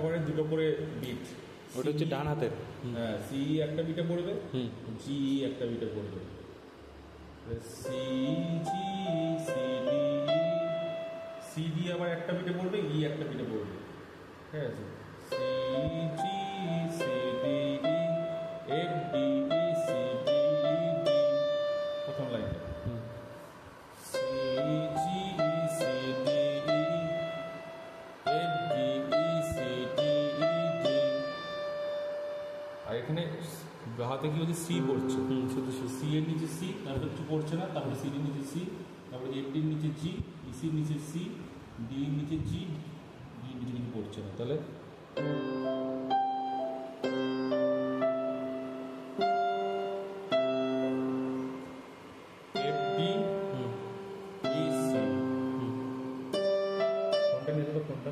ঘরের দুটো করে বিট, ওটা হচ্ছে ডান হাতের। হ্যাঁ, সি একটা বিটে পড়বে, জি একটা বিটে পড়বে, C G C D, C D আবার একটা বিটে পড়বে, ই একটা বিটে পড়বে, ঠিক আছে? C G C D E, F D E C D E D, প্রথম লাইনটা C G C D E, F D E C D E D. আর এখানে হাতে কি হচ্ছে, সি পড়ছে, শুধু সি এর নিচে সি, তারপরে কিছু পড়ছে না, তারপরে সি এর নিচে সি, তারপরে এফ ডির নিচে জি, ইসির নিচে সি, ডি এর নিচে জি, ডি এর নিচে কিছু পড়ছে না, তাহলে এফ ডি ই সি। কোনটা নিয়ে যেত, কোনটা?